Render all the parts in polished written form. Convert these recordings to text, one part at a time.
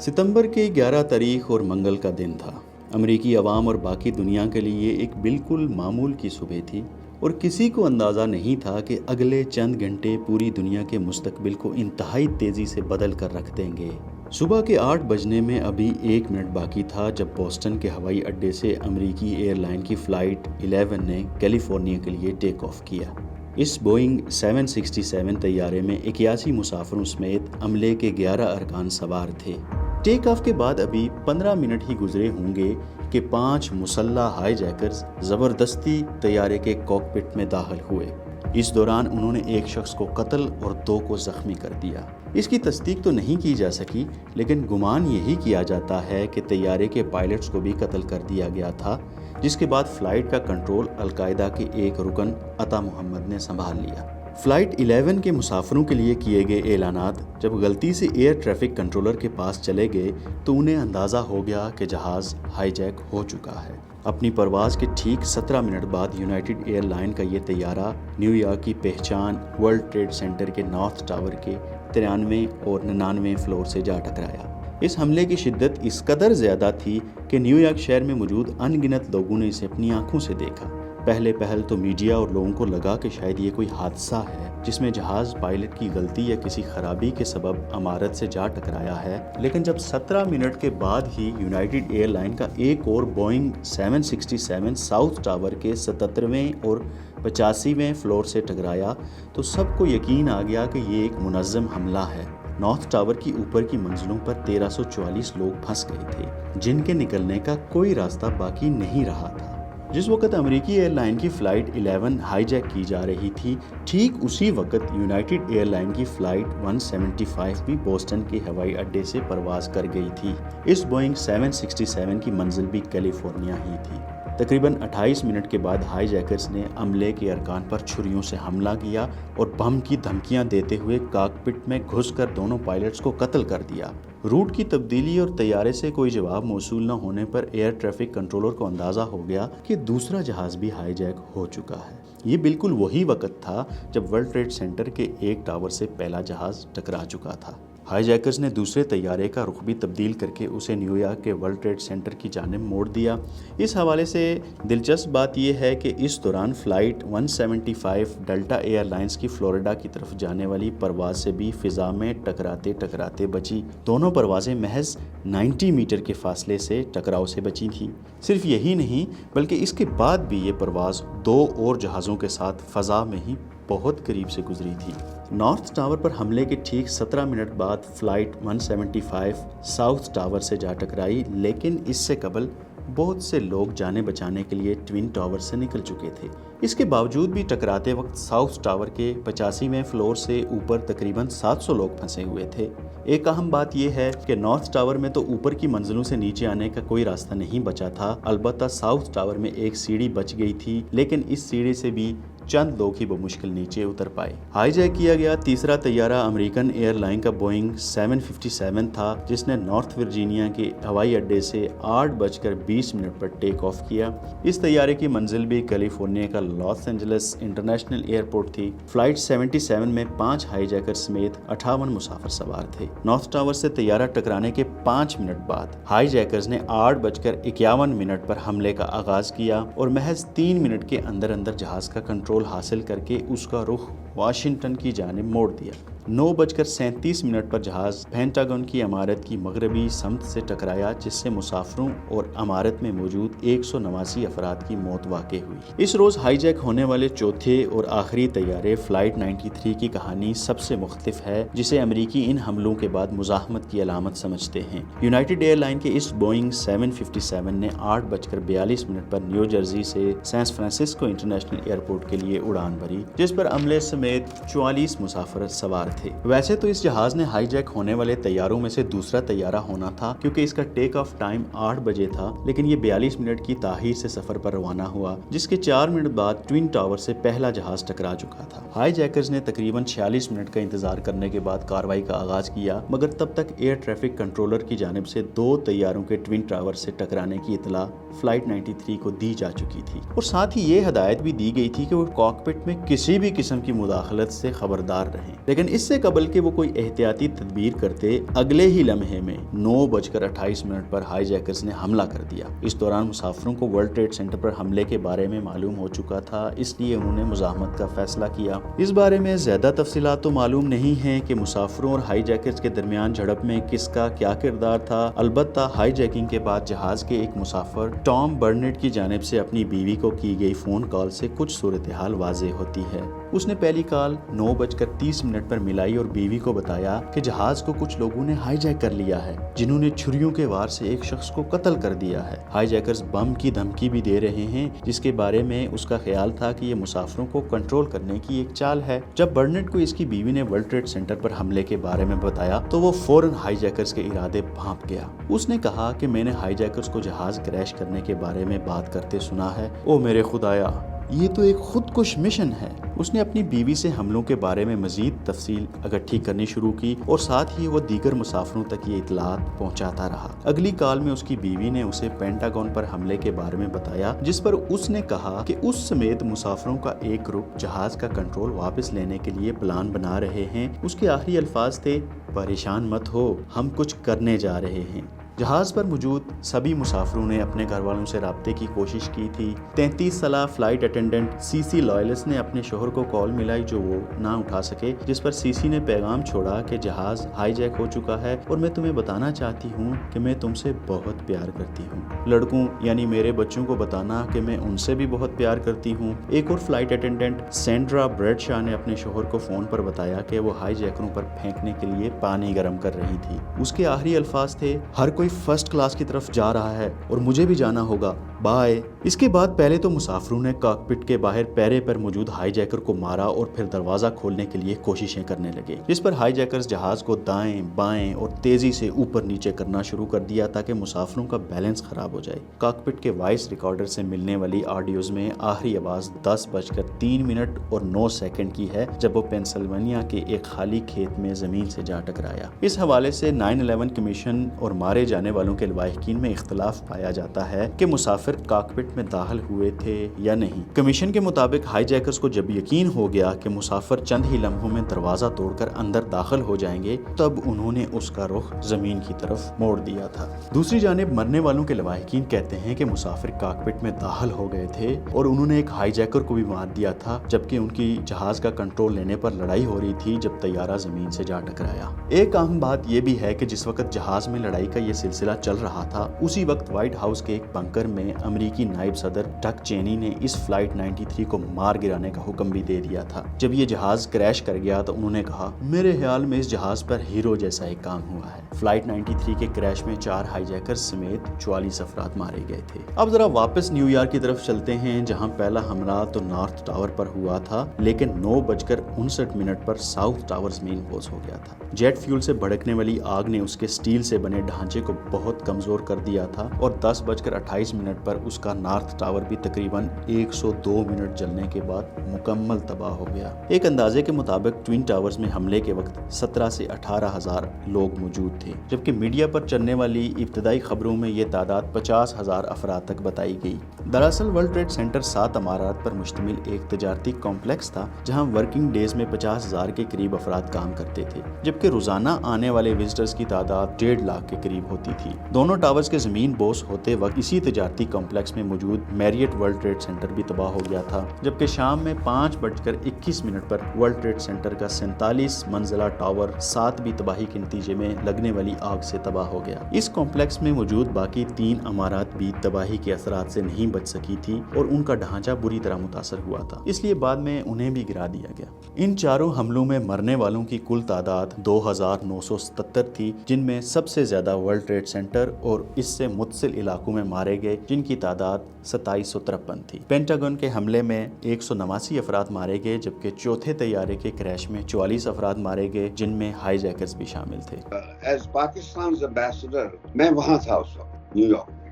ستمبر کی 11 تاریخ اور منگل کا دن تھا۔ امریکی عوام اور باقی دنیا کے لیے ایک بالکل معمول کی صبح تھی، اور کسی کو اندازہ نہیں تھا کہ اگلے چند گھنٹے پوری دنیا کے مستقبل کو انتہائی تیزی سے بدل کر رکھ دیں گے۔ صبح کے 8 بجنے میں ابھی 1 منٹ باقی تھا جب بوسٹن کے ہوائی اڈے سے امریکی ایئر لائن کی فلائٹ 11 نے کیلیفورنیا کے لیے ٹیک آف کیا۔ اس بوئنگ 767 طیارے میں 81 مسافروں سمیت عملے کے 11 ارکان سوار تھے۔ ٹیک آف کے بعد ابھی 15 منٹ ہی گزرے ہوں گے کہ 5 مسلح ہائی جیکرز زبردستی طیارے کے کاکپٹ میں داخل ہوئے۔ اس دوران انہوں نے ایک شخص کو قتل اور 2 کو زخمی کر دیا۔ اس کی تصدیق تو نہیں کی جا سکی، لیکن گمان یہی کیا جاتا ہے کہ طیارے کے پائلٹس کو بھی قتل کر دیا گیا تھا، جس کے بعد فلائٹ کا کنٹرول القاعدہ کے ایک رکن عطا محمد نے سنبھال لیا۔ فلائٹ 11 کے مسافروں کے لیے کیے گئے اعلانات جب غلطی سے ایئر ٹریفک کنٹرولر کے پاس چلے گئے تو انہیں اندازہ ہو گیا کہ جہاز ہائی جیک ہو چکا ہے۔ اپنی پرواز کے ٹھیک 17 منٹ بعد یونائیٹڈ ایئر لائن کا یہ طیارہ نیو یارک کی پہچان ورلڈ ٹریڈ سینٹر کے نارتھ ٹاور کے 93 اور 99 فلور سے جا ٹکرایا۔ اس حملے کی شدت اس قدر زیادہ تھی کہ نیو یارک شہر میں موجود ان گنت لوگوں نے اسے اپنی آنکھوں سے دیکھا۔ پہل تو میڈیا اور لوگوں کو لگا کہ شاید یہ کوئی حادثہ ہے جس میں جہاز پائلٹ کی غلطی یا کسی خرابی کے سبب عمارت سے جا ٹکرایا ہے، لیکن جب 17 منٹ کے بعد ہی یونائیٹڈ ایئر لائن کا ایک اور بوئنگ 767 ساؤتھ ٹاور کے 77ویں اور 85ویں فلور سے ٹکرایا تو سب کو یقین آ گیا کہ یہ ایک منظم حملہ ہے۔ نارتھ ٹاور کی اوپر کی منزلوں پر 1344 لوگ پھنس گئے تھے، جن کے نکلنے کا کوئی راستہ باقی نہیں رہا تھا۔ جس وقت امریکی ایئر لائن کی فلائٹ 11 ہائی جیک کی جا رہی تھی، ٹھیک اسی وقت یونائیٹڈ ایئر لائن کی فلائٹ 175 بھی بوسٹن کے ہوائی اڈے سے پرواز کر گئی تھی۔ اس بوئنگ 767 کی منزل بھی کیلیفورنیا ہی تھی۔ تقریباً 28 منٹ کے بعد ہائی جیکرز نے عملے کے ارکان پر چھریوں سے حملہ کیا اور بم کی دھمکیاں دیتے ہوئے کاکپٹ میں گھس کر دونوں پائلٹس کو قتل کر دیا۔ روٹ کی تبدیلی اور طیارے سے کوئی جواب موصول نہ ہونے پر ایئر ٹریفک کنٹرولر کو اندازہ ہو گیا کہ دوسرا جہاز بھی ہائی جیک ہو چکا ہے۔ یہ بالکل وہی وقت تھا جب ورلڈ ٹریڈ سینٹر کے ایک ٹاور سے پہلا جہاز ٹکرا چکا تھا۔ ہائی جیکرز نے دوسرے طیارے کا رخ بھی تبدیل کر کے اسے نیو یارک کے ورلڈ ٹریڈ سینٹر کی جانب موڑ دیا۔ اس حوالے سے دلچسپ بات یہ ہے کہ اس دوران فلائٹ 175 ڈیلٹا ایئر لائنز کی فلوریڈا کی طرف جانے والی پرواز سے بھی فضا میں ٹکراتے بچی۔ دونوں پروازیں محض 90 میٹر کے فاصلے سے ٹکراؤ سے بچی تھیں۔ صرف یہی نہیں بلکہ اس کے بعد بھی یہ پرواز 2 اور جہازوں کے ساتھ فضا میں ہی بہت قریب سے گزری تھی۔ نارتھ ٹاور پر حملے کے ٹھیک 17 منٹ بعد فلائٹ 175 ساؤتھ ٹاور سے جا ٹکرائی، لیکن اس سے قبل بہت سے لوگ جانیں بچانے کے لیے ٹوین ٹاور سے نکل چکے تھے۔ اس کے باوجود بھی ٹکراتے وقت ساؤتھ ٹاور کے 85ویں فلور سے اوپر تقریباً 700 لوگ پھنسے ہوئے تھے۔ ایک اہم بات یہ ہے کہ نارتھ ٹاور میں تو اوپر کی منزلوں سے نیچے آنے کا کوئی راستہ نہیں بچا تھا، البتہ ساؤتھ ٹاور میں ایک سیڑھی بچ گئی تھی، لیکن اس سیڑھی سے بھی چند لوگ ہی بمشکل نیچے اتر پائے۔ ہائی جیک کیا گیا تیسرا طیارہ امریکن ایئر لائن کا بوئنگ 757 تھا، جس نے نارتھ ورجینیا کے ہوائی اڈے سے 8:20 پر ٹیک آف کیا۔ اس طیارے کی منزل بھی کیلیفورنیا کا لاس اینجلس انٹرنیشنل ایئرپورٹ تھی۔ فلائٹ 77 میں 5 ہائی جیکر سمیت 58 مسافر سوار تھے۔ نارتھ ٹاور سے طیارہ ٹکرانے کے 5 منٹ بعد ہائی جیکرز نے 8:51 پر حملے کا آغاز کیا اور محض 3 منٹ کے اندر جہاز کا کنٹرول حاصل کر کے اس کا رخ واشنگٹن کی جانب موڑ دیا۔ 9:37 پر جہاز پینٹاگن کی عمارت کی مغربی سمت سے ٹکرایا، جس سے مسافروں اور عمارت میں موجود 189 افراد کی موت واقع ہوئی۔ اس روز ہائی جیک ہونے والے چوتھے اور آخری طیارے فلائٹ 93 کی کہانی سب سے مختلف ہے، جسے امریکی ان حملوں کے بعد مزاحمت کی علامت سمجھتے ہیں۔ یونائیٹڈ ایئر لائن کے اس بوئنگ 757 نے 8:42 پر نیو جرسی سے سان فرانسسکو انٹرنیشنل ایئرپورٹ کے لیے اڑان بھری، جس پر عملے سمیت 44 مسافر سوار تھے۔ ویسے تو اس جہاز نے ہائی جیک ہونے والے طیاروں میں سے دوسرا طیارہ ہونا تھا، کیونکہ اس کا ٹیک آف ٹائم 8 بجے تھا، لیکن یہ 42 منٹ کی تاخیر سے سفر پر روانہ ہوا، جس کے 4 منٹ بعد ٹوین ٹاور سے پہلا جہاز ٹکرا چکا تھا۔ ہائی جیکرز نے تقریباً 46 منٹ کا انتظار کرنے کے بعد کارروائی کا آغاز کیا، مگر تب تک ایئر ٹریفک کنٹرولر کی جانب سے 2 طیاروں کے ٹوین ٹاور سے ٹکرانے کی اطلاع فلائٹ 93 کو دی جا چکی تھی، اور ساتھ ہی یہ ہدایت بھی دی گئی تھی کہ وہ کاکپٹ میں کسی بھی قسم کی مداخلت سے خبردار رہیں۔ لیکن اس اس سے قبل کہ وہ کوئی احتیاطی تدبیر کرتے، اگلے ہی لمحے میں 9:28 پر ہائی جیکرز نے حملہ کر دیا۔ اس دوران مسافروں کو ورلڈ ٹریڈ سینٹر پر حملے کے بارے میں معلوم ہو چکا تھا، اس لیے انہوں نے مزاحمت کا فیصلہ کیا۔ اس بارے میں زیادہ تفصیلات تو معلوم نہیں ہیں کہ مسافروں اور ہائی جیکرز کے درمیان جھڑپ میں کس کا کیا کردار تھا۔ البتہ ہائی جیکنگ کے بعد جہاز کے ایک مسافر ٹام برنٹ کی جانب سے اپنی بیوی کو کی گئی فون کال سے کچھ صورتحال واضح ہوتی ہے۔ اس نے پہلی کال 9:30 پر ملائی اور بیوی کو بتایا کہ جہاز کو کچھ لوگوں نے ہائی جیک کر لیا ہے، جنہوں نے چھریوں کے وار سے ایک شخص کو قتل کر دیا ہے۔ ہائی جیکرز بم کی دھمکی بھی دے رہے ہیں، جس کے بارے میں اس کا خیال تھا کہ یہ مسافروں کو کنٹرول کرنے کی ایک چال ہے۔ جب برنٹ کو اس کی بیوی نے ورلڈ ٹریڈ سینٹر پر حملے کے بارے میں بتایا تو وہ فوراً ہائی جیکرز کے ارادے بھانپ گیا۔ اس نے کہا کہ میں نے ہائی جیکرز کو جہاز کریش کرنے کے بارے میں بات کرتے سنا ہے۔ او میرے خدایا، یہ تو ایک خودکش مشن ہے۔ اس نے اپنی بیوی سے حملوں کے بارے میں مزید تفصیل اکٹھی کرنی شروع کی اور ساتھ ہی وہ دیگر مسافروں تک یہ اطلاعات پہنچاتا رہا۔ اگلی کال میں اس کی بیوی نے اسے پینٹاگون پر حملے کے بارے میں بتایا، جس پر اس نے کہا کہ اس سمیت مسافروں کا ایک گروپ جہاز کا کنٹرول واپس لینے کے لیے پلان بنا رہے ہیں۔ اس کے آخری الفاظ تھے، پریشان مت ہو، ہم کچھ کرنے جا رہے ہیں۔ جہاز پر موجود سبھی مسافروں نے اپنے گھر والوں سے رابطے کی کوشش کی تھی۔ 33 سالہ فلائٹ اٹینڈنٹ سی سی لائلس نے اپنے شوہر کو کال ملائی جو وہ نہ اٹھا سکے، جس پر سی سی نے پیغام چھوڑا کہ جہاز ہائی جیک ہو چکا ہے اور میں تمہیں بتانا چاہتی ہوں کہ میں تم سے بہت پیار کرتی ہوں۔ لڑکوں یعنی میرے بچوں کو بتانا کہ میں ان سے بھی بہت پیار کرتی ہوں۔ ایک اور فلائٹ اٹینڈنٹ سینڈرا بریڈ شاہ نے اپنے شوہر کو فون پر بتایا کہ وہ ہائی جیکروں پر پھینکنے کے لیے پانی گرم کر رہی تھی۔ اس کے آخری الفاظ تھے، ہر کوئی فرسٹ کلاس کی طرف جا رہا ہے اور مجھے بھی جانا ہوگا، بائے۔ اس کے بعد پہلے تو مسافروں نے کاکپٹ کے باہر پیرے پر موجود ہائی جیکر کو مارا اور پھر دروازہ کھولنے کے لیے کوششیں کرنے لگے، جس پر ہائی جیکرز جہاز کو دائیں بائیں اور تیزی سے اوپر نیچے کرنا شروع کر دیا تاکہ مسافروں کا بیلنس خراب ہو جائے۔ کاکپٹ کے وائس ریکارڈر سے ملنے والی آڈیوز میں آخری آواز 10:03 کی ہے، جب وہ پینسلوانیا کے ایک خالی کھیت میں زمین سے جا ٹکرایا۔ اس حوالے سے 9/11 کمیشن اور مارے جانے والوں کے لواحقین میں اختلاف پایا جاتا ہے کہ مسافر کاکپٹ میں داخل ہوئے تھے یا نہیں۔ کمیشن کے مطابق ہائی جیکرز کو جب یقین ہو گیا کہ مسافر چند ہی لمحوں میں دروازہ توڑ کر اندر داخل ہو جائیں گے، تب انہوں نے اس کا رخ زمین کی طرف موڑ دیا تھا۔ دوسری جانب مرنے والوں کے لواحقین کہتے ہیں کہ مسافر کاکپٹ میں داخل ہو گئے تھے اور انہوں نے ایک ہائی جیکر کو بھی مار دیا تھا، جبکہ ان کی جہاز کا کنٹرول لینے پر لڑائی ہو رہی تھی جب طیارہ زمین سے جا ٹکرایا۔ ایک اہم بات یہ بھی ہے کہ جس وقت جہاز میں لڑائی کا یہ سلسلہ چل رہا تھا، اسی وقت وائٹ ہاؤس کے ایک بنکر میں امریکی نائب صدر ڈک چینی نے اس فلائٹ 93 کو مار گرانے کا حکم بھی دے دیا تھا۔ جب یہ جہاز کریش کر گیا تو انہوں نے کہا، میرے خیال میں اس جہاز پر ہیرو جیسا ایک کام ہوا ہے۔ فلائٹ 93 کے کریش میں 4 ہائی جیکر سمیت 44 افراد مارے گئے تھے۔ اب ذرا واپس نیو یارک کی طرف چلتے ہیں، جہاں پہلا حملہ تو نارتھ ٹاور پر ہوا تھا، لیکن 9:59 پر ساؤتھ ٹاور زمین بوس ہو گیا تھا۔ جیٹ فیول سے بھڑکنے والی آگ نے اس کے سٹیل سے بنے ڈھانچے کو بہت کمزور کر دیا تھا اور 10:28 پر اس کا نارتھ ٹاور بھی تقریباً 102 منٹ جلنے کے بعد مکمل تباہ ہو گیا۔ ایک اندازے کے مطابق ٹوین ٹاورز میں حملے کے وقت 17 سے 18 ہزار لوگ موجود تھے، جبکہ میڈیا پر چلنے والی ابتدائی خبروں میں یہ تعداد 50 ہزار افراد تک بتائی گئی۔ دراصل ورلڈ ٹریڈ سینٹر 7 عمارات پر مشتمل ایک تجارتی کمپلیکس تھا، جہاں ورکنگ ڈیز میں 50 ہزار کے قریب افراد کام کرتے تھے، جبکہ روزانہ آنے والے وزٹرز کی تعداد 1.5 لاکھ کے قریب ہوتی تھی۔ دونوں ٹاورز کے زمین بوس ہوتے وقت اسی تجارتی کمپلیکس میں موجود میریٹ ورلڈ ٹریڈ سینٹر بھی تباہ ہو گیا تھا، جبکہ شام میں 5:21 پر ورلڈ ٹریڈ سینٹر کا 47 منزلہ ٹاور 7 بھی تباہی کے نتیجے میں لگنے والی آگ سے تباہ ہو گیا۔ اس کمپلیکس میں موجود باقی 3 عمارات بھی تباہی کے اثرات سے نہیں بچ سکی تھی اور ان کا ڈھانچہ بری طرح متاثر ہوا تھا، اس لیے بعد میں انہیں بھی گرا دیا گیا۔ ان چاروں حملوں میں مرنے والوں کی کل تعداد 2977 تھی، جن میں سب سے زیادہ ورلڈ ٹریڈ سینٹر اور اس سے متصل علاقوں میں مارے گئے، جن کی تعداد 2753 تھی۔ پینٹاگون کے حملے میں 189 افراد مارے گئے، جبکہ چوتھے طیارے کے کریش میں 44 افراد مارے گئے، جن میں ہائی جیکرز بھی شامل تھے۔ ایز پاکستان ایمبیسڈر میں وہاں تھا اس وقت نیو یارک میں،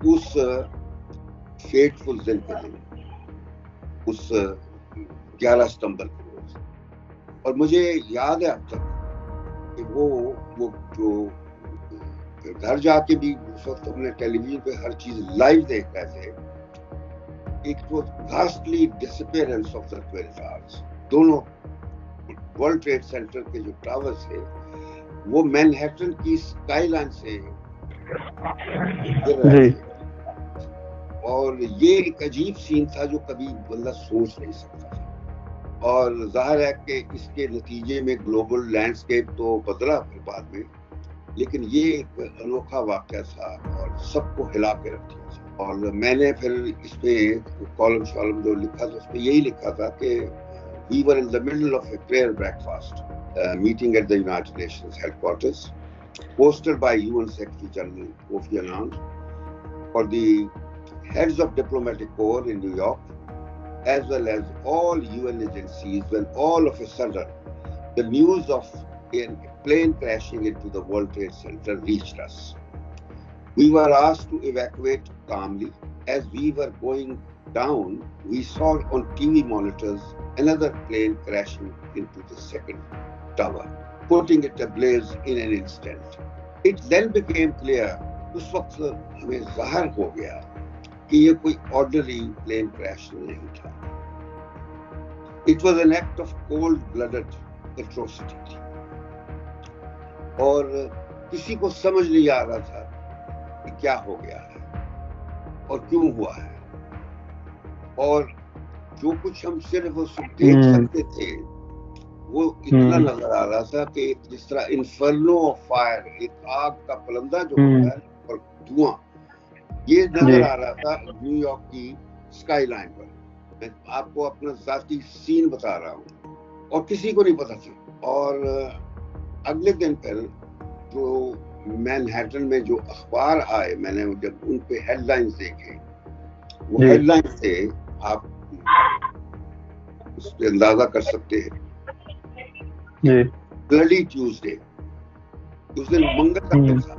اس فیٹفل دن کے دن، اس 11 ستمبر کے روز، اور مجھے یاد ہے اب تک کہ وہ جو گھر جا کے بھی اس وقت ہم نے ٹیلی ویژن پہ ہر چیز لائیو دیکھ رہے تھے، ایک تو گھاسٹلی ڈسپیئرنس آف دا ٹوین ٹاورز، دونوں ورلڈ ٹریڈ سینٹر کے جو ٹاور تھے وہ مینہٹن کی اسکائی لائن سے گر رہے تھے، اور یہ ایک عجیب سین تھا جو کبھی بندہ سوچ نہیں سکتا تھا. اور ظاہر ہے کہ اس کے نتیجے میں گلوبل لینڈسکیپ تو بدلا پھر بعد میں، لیکن یہ ایک انوکھا واقعہ تھا اور سب کو ہلا کے رکھ دیا تھا. اور میں نے پھر اس پہ کالم شالم جو لکھا تھا اس پہ یہی لکھا تھا کہ we were in the middle of a prayer breakfast meeting at the United Nations headquarters hosted by UN Secretary General Kofi Annan for the heads of diplomatic corps in New York as well as all UN agencies, when all of a sudden the news of a plane crashing into the World Trade Center reached us. We were asked to evacuate calmly. As we were going down, we saw on TV monitors another plane crashing into the second tower, putting it ablaze in an instant. It then became clear, اس وقت ہمیں ظاہر ہو گیا کہ یہ کوئی ordinary plane crash نہیں تھا. It was an act of cold-blooded atrocity. اور کسی کو سمجھ نہیں آ رہا تھا کہ کیا ہو گیا ہے اور کیوں ہوا ہے، اور جو کچھ ہم صرف اس دیکھ سکتے تھے وہ اتنا نظر آ رہا تھا کہ جس طرح انفرنو آف فائر، ایک آگ کا پلندہ جو ہوتا ہے اور دھواں، یہ نظر آ رہا تھا نیو یارک کی اسکائی لائن پر. میں آپ کو اپنا ذاتی سین بتا رہا ہوں اور کسی کو نہیں پتا تھا. اور اگلے دن پھر جو مینہٹن میں جو اخبار آئے، میں نے جب ان پہ ہیڈ لائنز دیکھے، وہ ہیڈ لائن سے آپ اس پہ اندازہ کر سکتے ہیں. بلڈی ٹیوزڈے، اس دن منگل کا دن تھا،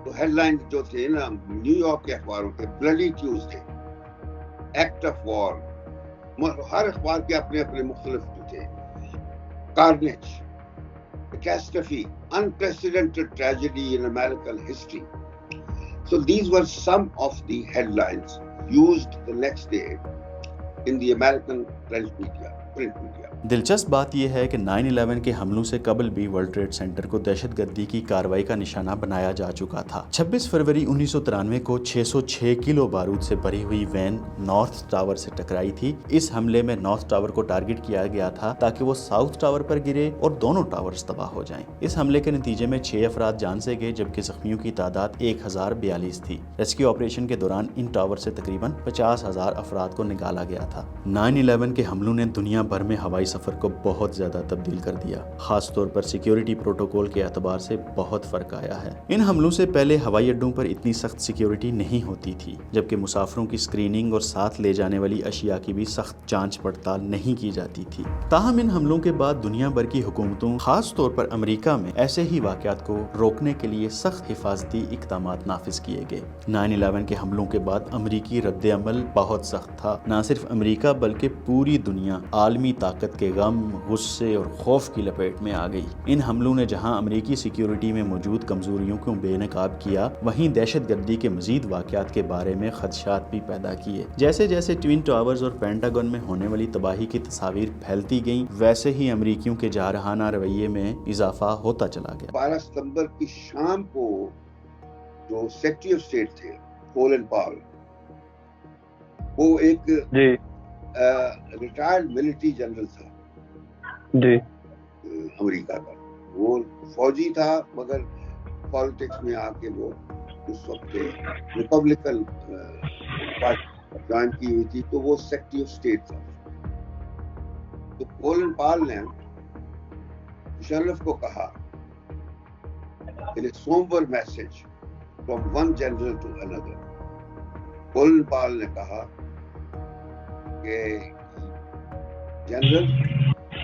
تو ہیڈ لائن جو تھے نا نیو یارک کے اخباروں کے، bloody Tuesday, act of war. ہر اخبار کے اپنے اپنے مختلف جو تھے. Carnage, catastrophe, unprecedented tragedy in American history. So these were some of the headlines used the next day in the American print media. دلچسپ بات یہ ہے کہ 9/11 کے حملوں سے قبل بھی ورلڈ ٹریڈ سینٹر کو دہشت گردی کی کارروائی کا نشانہ بنایا جا چکا تھا. 26 فروری 1993 کو 606 کلو بارود سے بھری ہوئی وین نارتھ ٹاور سے ٹکرائی تھی. اس حملے میں نارتھ ٹاور کو ٹارگٹ کیا گیا تھا تاکہ وہ ساؤتھ ٹاور پر گرے اور دونوں ٹاورز تباہ ہو جائیں. اس حملے کے نتیجے میں 6 افراد جان سے گئے جبکہ زخمیوں کی تعداد 1042 تھی. ریسکیو آپریشن کے دوران ان ٹاور سے تقریباً 50,000 افراد کو نکالا گیا تھا. 9/11 کے حملوں نے دنیا بھر میں ہوائی سفر کو بہت زیادہ تبدیل کر دیا. خاص طور پر سیکیورٹی پروٹوکول کے اعتبار سے بہت فرق آیا ہے. ان حملوں سے پہلے ہوائی اڈوں پر اتنی سخت سیکیورٹی نہیں ہوتی تھی، جبکہ مسافروں کی اسکریننگ اور ساتھ لے جانے والی اشیاء کی بھی سخت جانچ پڑتال نہیں کی جاتی تھی. تاہم ان حملوں کے بعد دنیا بھر کی حکومتوں، خاص طور پر امریکہ میں، ایسے ہی واقعات کو روکنے کے لیے سخت حفاظتی اقدامات نافذ کیے گئے. 9/11 کے حملوں کے بعد امریکی رد عمل بہت سخت تھا. نہ صرف امریکہ بلکہ پوری دنیا عالمی طاقت کے غم، غصے اور خوف کی لپیٹ میں آ گئی. ان حملوں نے جہاں امریکی سیکیورٹی میں موجود کمزوریوں کو بے نقاب کیا، وہیں دہشت گردی کے مزید واقعات کے بارے میں خدشات بھی پیدا کیے. جیسے جیسے ٹوین ٹاورز اور پینٹاگن میں ہونے والی تباہی کی تصاویر پھیلتی گئیں، ویسے ہی امریکیوں کے جارحانہ رویے میں اضافہ ہوتا چلا گیا. 12 ستمبر کی شام کو جو سیکریٹری آف اسٹیٹ تھے کولن پال، وہ ایک ریٹائرڈ ملٹری جنرل تھا امریکہ کا. وہ فوجی تھا مگر پالیٹکس میں آ کے وہ اس وقت ریپبلکن پارٹی جوائن کی ہوئی تھی، تو وہ سیکریٹری آف اسٹیٹ تھا. تو کولن پال نے مشرف کو کہا in a somber message from one general to another. Colin Powell نے کہا کہ general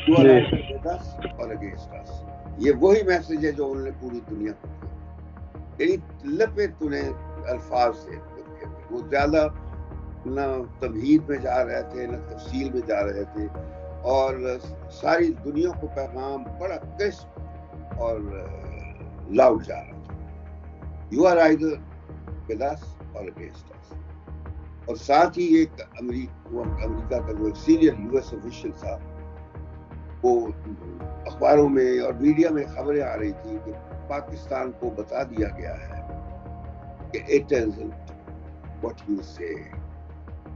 you are either with us or against us. یہ وہی میسج ہے جو انہوں نے پوری دنیا کو دیا. یعنی لپے تنے الفاظ سے لکھے ہوئے. وہ زیادہ نہ تمہید میں جا رہے تھے نہ تفصیل میں جا رہے تھے، اور ساری دنیا کو پیغام بڑا کرسپ اور لاؤڈ جا رہا تھا. You are either with us or against us. اور ساتھ ہی ایک امریکہ کا جو ایک سینئر US آفیشل تھا، وہ اخباروں میں اور میڈیا میں خبریں آ رہی تھی کہ پاکستان کو بتا دیا گیا ہے کہ it isn't what you say,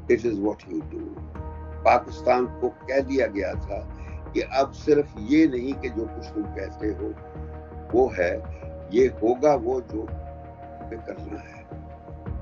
it is what you do. Pakistan کو کہہ دیا گیا تھا کہ اب صرف یہ نہیں کہ جو کچھ تم کہتے ہو وہ ہے، یہ ہوگا وہ جو تمہیں کرنا ہے۔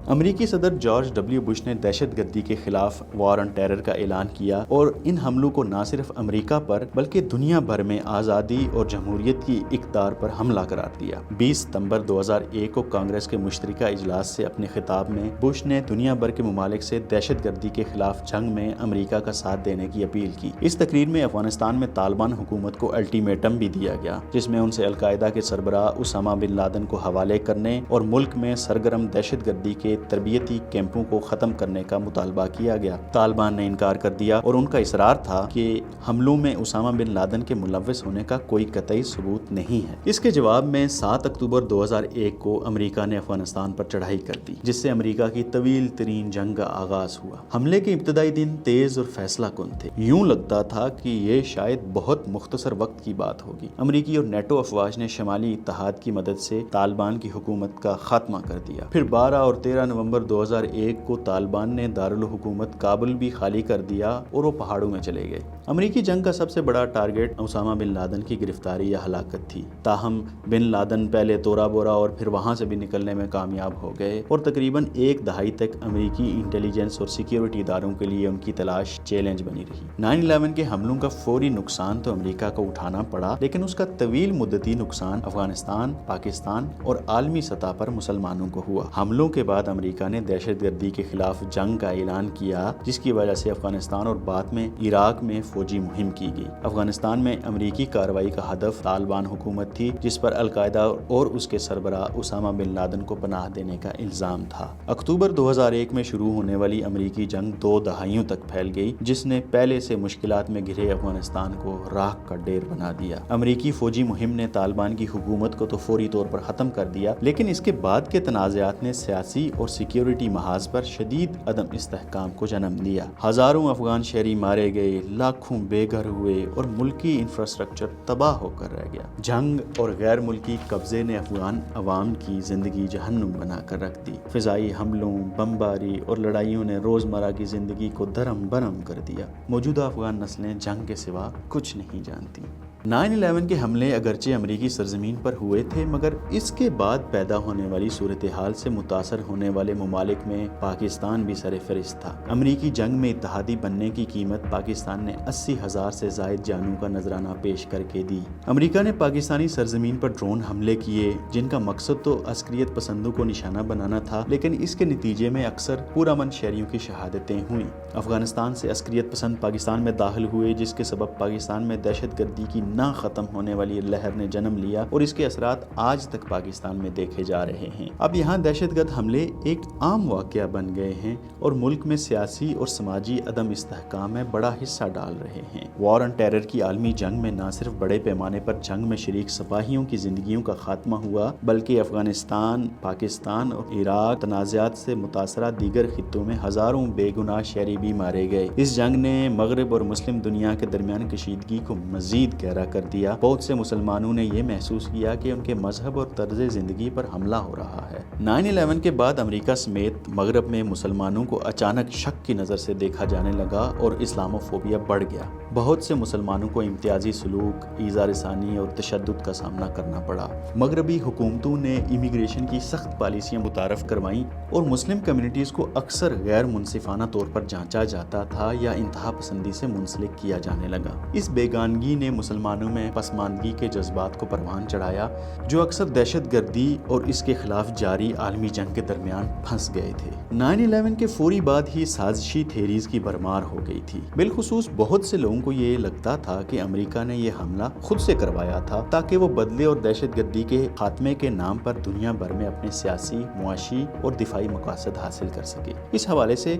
امریکی صدر جارج ڈبلیو بش نے دہشت گردی کے خلاف وار آن ٹیرر کا اعلان کیا اور ان حملوں کو نہ صرف امریکہ پر بلکہ دنیا بھر میں آزادی اور جمہوریت کی اقدار پر حملہ قرار دیا۔ 20 ستمبر 2001 کو کانگریس کے مشترکہ اجلاس سے اپنے خطاب میں بش نے دنیا بھر کے ممالک سے دہشت گردی کے خلاف جنگ میں امریکہ کا ساتھ دینے کی اپیل کی۔ اس تقریر میں افغانستان میں طالبان حکومت کو الٹیمیٹم بھی دیا گیا، جس میں ان سے القاعدہ کے سربراہ اسامہ بن لادن کو حوالے کرنے اور ملک میں سرگرم دہشت گردی کے تربیتی کیمپوں کو ختم کرنے کا مطالبہ کیا گیا۔ طالبان نے انکار کر دیا اور ان کا اصرار تھا کہ حملوں میں اسامہ بن لادن کے ملوث ہونے کا کوئی قطعی ثبوت نہیں ہے۔ اس کے جواب میں 7 اکتوبر 2001 کو امریکہ نے افغانستان پر چڑھائی کر دی، جس سے امریکہ کی طویل ترین جنگ کا آغاز ہوا۔ حملے کے ابتدائی دن تیز اور فیصلہ کن تھے، یوں لگتا تھا کہ یہ شاید بہت مختصر وقت کی بات ہوگی۔ امریکی اور نیٹو افواج نے شمالی اتحاد کی مدد سے طالبان کی حکومت کا خاتمہ کر دیا۔ پھر 12 اور 13 نومبر 2001 کو طالبان نے دارالحکومت کابل بھی خالی کر دیا اور وہ پہاڑوں میں چلے گئے۔ امریکی جنگ کا سب سے بڑا ٹارگٹ اسامہ بن لادن کی گرفتاری یا ہلاکت تھی، تاہم بن لادن پہلے تورا بورا اور پھر وہاں سے بھی نکلنے میں کامیاب ہو گئے اور تقریباً ایک دہائی تک امریکی انٹیلیجنس اور سیکیورٹی اداروں کے لیے ان کی تلاش چیلنج بنی رہی۔ 9/11 کے حملوں کا فوری نقصان تو امریکہ کو اٹھانا پڑا، لیکن اس کا طویل مدتی نقصان افغانستان، پاکستان اور عالمی سطح پر مسلمانوں کو ہوا۔ حملوں کے بعد امریکہ نے دہشت گردی کے خلاف جنگ کا اعلان کیا، جس کی وجہ سے افغانستان اور بعد میں عراق میں فوجی مہم کی گئی۔ افغانستان میں امریکی کارروائی کا ہدف طالبان حکومت تھی، جس پر القاعدہ اور اس کے سربراہ اسامہ بن لادن کو پناہ دینے کا الزام تھا۔ اکتوبر 2001 میں شروع ہونے والی امریکی جنگ 2 دہائیوں تک پھیل گئی، جس نے پہلے سے مشکلات میں گھرے افغانستان کو راکھ کا ڈیر بنا دیا۔ امریکی فوجی مہم نے طالبان کی حکومت کو تو فوری طور پر ختم کر دیا، لیکن اس کے بعد کے تنازعات نے سیاسی اور سیکیورٹی محاذ پر شدید عدم استحکام کو جنم دیا۔ ہزاروں افغان شہری مارے گئے، لاکھوں بے گھر ہوئے اور ملکی انفراسٹرکچر تباہ ہو کر رہ گیا۔ جنگ اور غیر ملکی قبضے نے افغان عوام کی زندگی جہنم بنا کر رکھ دی۔ فضائی حملوں، بمباری اور لڑائیوں نے روزمرہ کی زندگی کو دھرم برہم کر دیا۔ موجودہ افغان نسلیں جنگ کے سوا کچھ نہیں جانتی۔ 9/11 کے حملے اگرچہ امریکی سرزمین پر ہوئے تھے، مگر اس کے بعد پیدا ہونے والی صورتحال سے متاثر ہونے والے ممالک میں پاکستان بھی سر فہرست تھا۔ امریکی جنگ میں اتحادی بننے کی قیمت پاکستان نے 80,000 سے زائد جانوں کا نذرانہ پیش کر کے دی۔ امریکہ نے پاکستانی سرزمین پر ڈرون حملے کیے، جن کا مقصد تو عسکریت پسندوں کو نشانہ بنانا تھا، لیکن اس کے نتیجے میں اکثر پرامن شہریوں کی شہادتیں ہوئیں۔ افغانستان سے عسکریت پسند پاکستان میں داخل ہوئے، جس کے سبب پاکستان میں دہشت گردی کی نہ ختم ہونے والی لہر نے جنم لیا اور اس کے اثرات آج تک پاکستان میں دیکھے جا رہے ہیں۔ اب یہاں دہشت گرد حملے ایک عام واقعہ بن گئے ہیں اور ملک میں سیاسی اور سماجی عدم استحکام میں بڑا حصہ ڈال رہے ہیں۔ وار آن ٹیرر کی عالمی جنگ میں نہ صرف بڑے پیمانے پر جنگ میں شریک سپاہیوں کی زندگیوں کا خاتمہ ہوا، بلکہ افغانستان، پاکستان اور عراق تنازعات سے متاثرہ دیگر خطوں میں ہزاروں بے گناہ شہری بھی مارے گئے۔ اس جنگ نے مغرب اور مسلم دنیا کے درمیان کشیدگی کو مزید گہرا کر دیا۔ بہت سے مسلمانوں نے یہ محسوس کیا کہ ان کے مذہب اور طرز زندگی پر حملہ ہو رہا ہے۔ 9/11 کے بعد امریکہ سمیت مغرب میں مسلمانوں کو اچانک شک کی نظر سے دیکھا جانے لگا اور اسلاموفوبیا بڑھ گیا۔ بہت سے مسلمانوں کو امتیازی سلوک، ایذا رسانی اور تشدد کا سامنا کرنا پڑا۔ مغربی حکومتوں نے امیگریشن کی سخت پالیسیاں متعارف کروائیں اور مسلم کمیونٹیز کو اکثر غیر منصفانہ طور پر جانچا جاتا تھا یا انتہا پسندی سے منسلک کیا جانے لگا۔ اس بیگانگی نے مسلمانوں میں پسماندگی کے جذبات کو پروان چڑھایا، جو اکثر دہشت گردی اور اس کے خلاف جاری عالمی جنگ کے درمیان پھنس گئے تھے۔ 9/11 کے فوری بعد ہی سازشی تھیریز کی بھرمار ہو گئی تھی۔ بالخصوص بہت سے لوگوں کو یہ لگتا تھا کہ امریکہ نے یہ حملہ خود سے کروایا تھا تاکہ وہ بدلے اور دہشت گردی کے خاتمے کے نام پر دنیا بھر میں اپنے سیاسی، معاشی اور دفاعی مقاصد حاصل کر سکے۔ اس حوالے سے